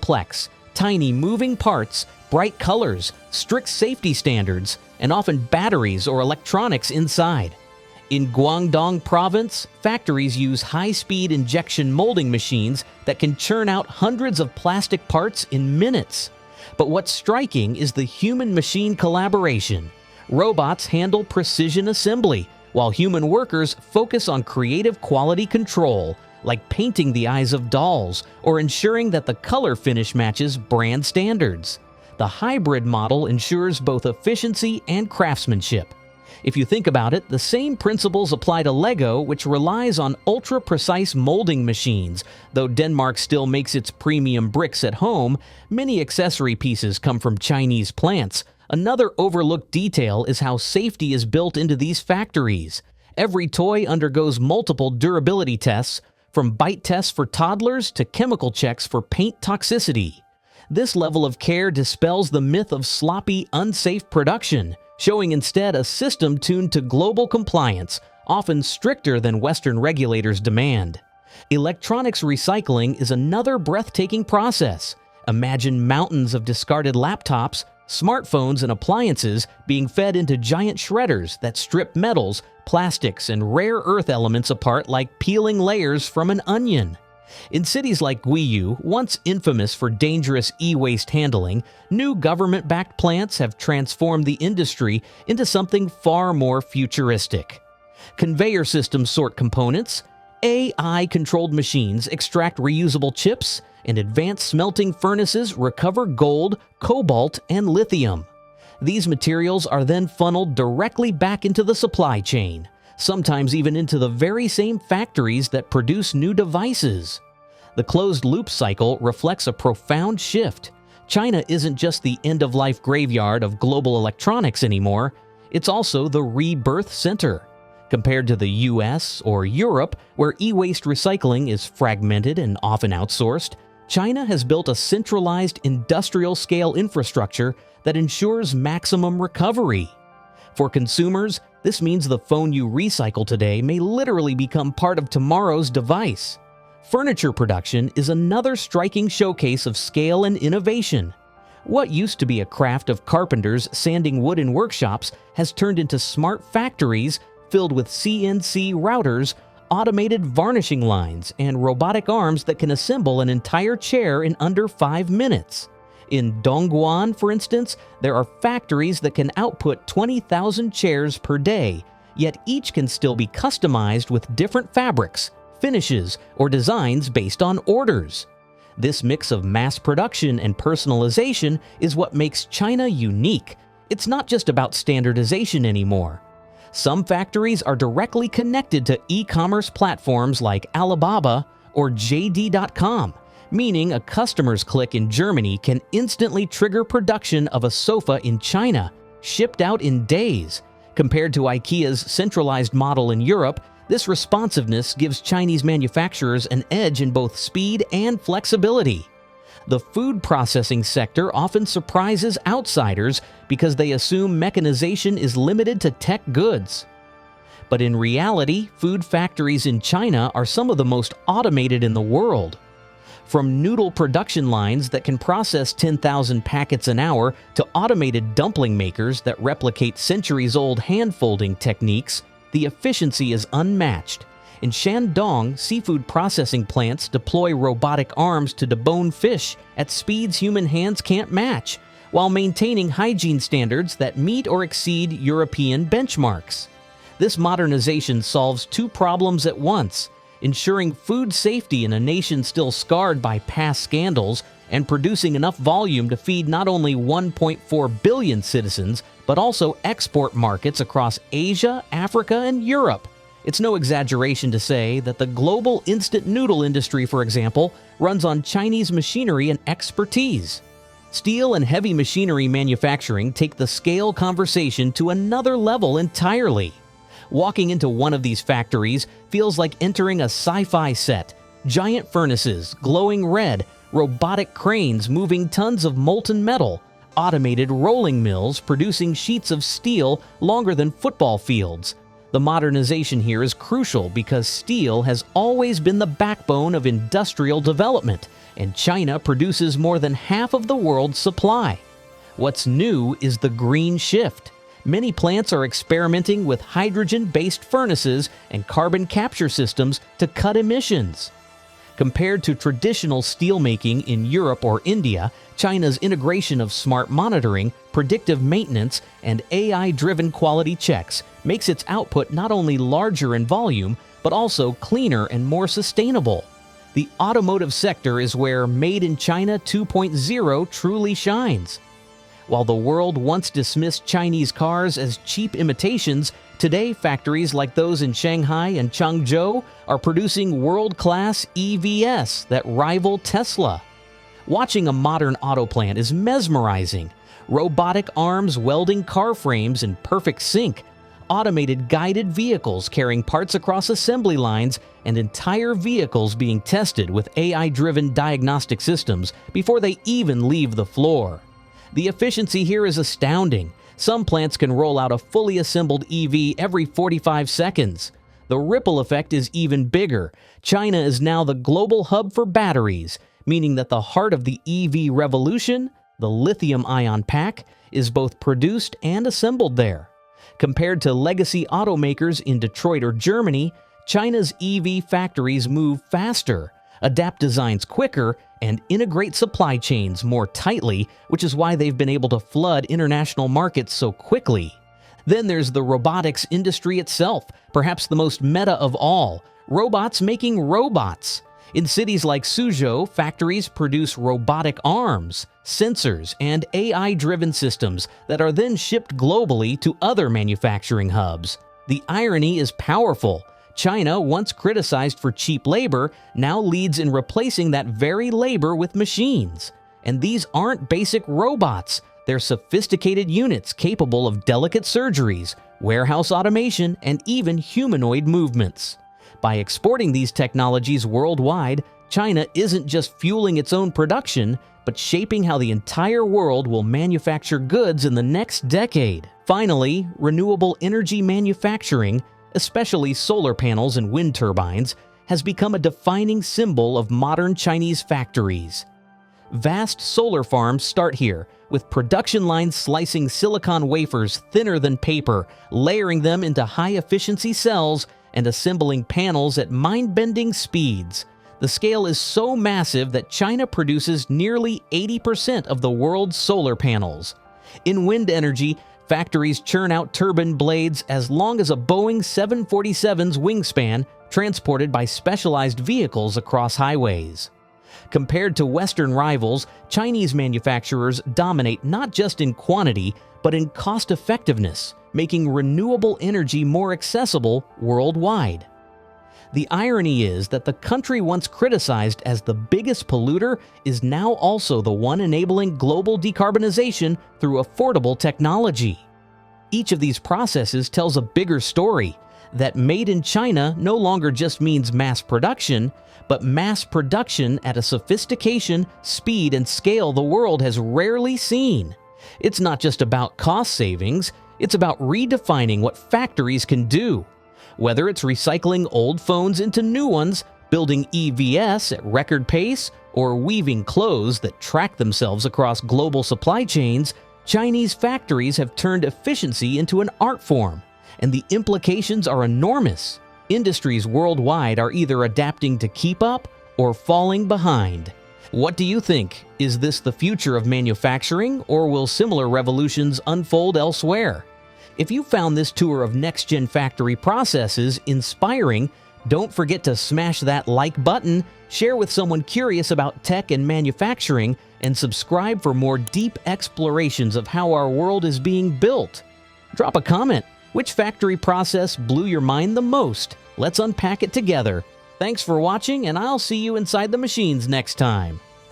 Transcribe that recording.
complex, tiny moving parts, bright colors, strict safety standards, and often batteries or electronics inside. In Guangdong province, factories use high-speed injection molding machines that can churn out hundreds of plastic parts in minutes. But what's striking is the human-machine collaboration. Robots handle precision assembly, while human workers focus on creative quality control, like painting the eyes of dolls or ensuring that the color finish matches brand standards. The hybrid model ensures both efficiency and craftsmanship. If you think about it, the same principles apply to Lego, which relies on ultra-precise molding machines. Though Denmark still makes its premium bricks at home, many accessory pieces come from Chinese plants. Another overlooked detail is how safety is built into these factories. Every toy undergoes multiple durability tests, from bite tests for toddlers to chemical checks for paint toxicity. This level of care dispels the myth of sloppy, unsafe production, showing instead a system tuned to global compliance, often stricter than Western regulators demand. Electronics recycling is another breathtaking process. Imagine mountains of discarded laptops, smartphones, and appliances being fed into giant shredders that strip metals, plastics, and rare earth elements apart like peeling layers from an onion. In cities like Guiyu, once infamous for dangerous e-waste handling, new government-backed plants have transformed the industry into something far more futuristic. Conveyor systems sort components, AI-controlled machines extract reusable chips, and advanced smelting furnaces recover gold, cobalt, and lithium. These materials are then funneled directly back into the supply chain, sometimes even into the very same factories that produce new devices. The closed-loop cycle reflects a profound shift. China isn't just the end-of-life graveyard of global electronics anymore, it's also the rebirth center. Compared to the US or Europe, where e-waste recycling is fragmented and often outsourced, China has built a centralized industrial-scale infrastructure that ensures maximum recovery. For consumers, this means the phone you recycle today may literally become part of tomorrow's device. Furniture production is another striking showcase of scale and innovation. What used to be a craft of carpenters sanding wood in workshops has turned into smart factories filled with CNC routers, automated varnishing lines, and robotic arms that can assemble an entire chair in under 5 minutes. In Dongguan, for instance, there are factories that can output 20,000 chairs per day, yet each can still be customized with different fabrics, finishes, or designs based on orders. This mix of mass production and personalization is what makes China unique. It's not just about standardization anymore. Some factories are directly connected to e-commerce platforms like Alibaba or JD.com, meaning a customer's click in Germany can instantly trigger production of a sofa in China, shipped out in days. Compared to IKEA's centralized model in Europe, this responsiveness gives Chinese manufacturers an edge in both speed and flexibility. The food processing sector often surprises outsiders because they assume mechanization is limited to tech goods. But in reality, food factories in China are some of the most automated in the world. From noodle production lines that can process 10,000 packets an hour to automated dumpling makers that replicate centuries-old hand-folding techniques, the efficiency is unmatched. In Shandong, seafood processing plants deploy robotic arms to debone fish at speeds human hands can't match, while maintaining hygiene standards that meet or exceed European benchmarks. This modernization solves two problems at once: ensuring food safety in a nation still scarred by past scandals, and producing enough volume to feed not only 1.4 billion citizens, but also export markets across Asia, Africa, and Europe. It's no exaggeration to say that the global instant noodle industry, for example, runs on Chinese machinery and expertise. Steel and heavy machinery manufacturing take the scale conversation to another level entirely. Walking into one of these factories feels like entering a sci-fi set. Giant furnaces, glowing red, robotic cranes moving tons of molten metal, automated rolling mills producing sheets of steel longer than football fields. The modernization here is crucial because steel has always been the backbone of industrial development, and China produces more than half of the world's supply. What's new is the green shift. Many plants are experimenting with hydrogen-based furnaces and carbon capture systems to cut emissions. Compared to traditional steelmaking in Europe or India, China's integration of smart monitoring, predictive maintenance, and AI-driven quality checks makes its output not only larger in volume, but also cleaner and more sustainable. The automotive sector is where Made in China 2.0 truly shines. While the world once dismissed Chinese cars as cheap imitations, today factories like those in Shanghai and Changzhou are producing world-class EVs that rival Tesla. Watching a modern auto plant is mesmerizing. Robotic arms welding car frames in perfect sync, automated guided vehicles carrying parts across assembly lines, and entire vehicles being tested with AI-driven diagnostic systems before they even leave the floor. The efficiency here is astounding. Some plants can roll out a fully assembled EV every 45 seconds. The ripple effect is even bigger. China is now the global hub for batteries, meaning that the heart of the EV revolution, the lithium-ion pack, is both produced and assembled there. Compared to legacy automakers in Detroit or Germany, China's EV factories move faster, adapt designs quicker, and integrate supply chains more tightly, which is why they've been able to flood international markets so quickly. Then there's the robotics industry itself, perhaps the most meta of all, robots making robots. In cities like Suzhou, factories produce robotic arms, sensors, and AI-driven systems that are then shipped globally to other manufacturing hubs. The irony is powerful. China, once criticized for cheap labor, now leads in replacing that very labor with machines. And these aren't basic robots. They're sophisticated units capable of delicate surgeries, warehouse automation, and even humanoid movements. By exporting these technologies worldwide, China isn't just fueling its own production, but shaping how the entire world will manufacture goods in the next decade. Finally, renewable energy manufacturing, especially solar panels and wind turbines, has become a defining symbol of modern Chinese factories. Vast solar farms start here, with production lines slicing silicon wafers thinner than paper, layering them into high-efficiency cells, and assembling panels at mind-bending speeds. The scale is so massive that China produces nearly 80% of the world's solar panels. In wind energy, factories churn out turbine blades as long as a Boeing 747's wingspan, transported by specialized vehicles across highways. Compared to Western rivals, Chinese manufacturers dominate not just in quantity, but in cost-effectiveness, making renewable energy more accessible worldwide. The irony is that the country once criticized as the biggest polluter is now also the one enabling global decarbonization through affordable technology. Each of these processes tells a bigger story, that made in China no longer just means mass production, but mass production at a sophistication, speed, and scale the world has rarely seen. It's not just about cost savings, it's about redefining what factories can do. Whether it's recycling old phones into new ones, building EVs at record pace, or weaving clothes that track themselves across global supply chains, Chinese factories have turned efficiency into an art form, and the implications are enormous. Industries worldwide are either adapting to keep up or falling behind. What do you think? Is this the future of manufacturing, or will similar revolutions unfold elsewhere? If you found this tour of next-gen factory processes inspiring, don't forget to smash that like button, share with someone curious about tech and manufacturing, and subscribe for more deep explorations of how our world is being built. Drop a comment. Which factory process blew your mind the most? Let's unpack it together. Thanks for watching, and I'll see you inside the machines next time.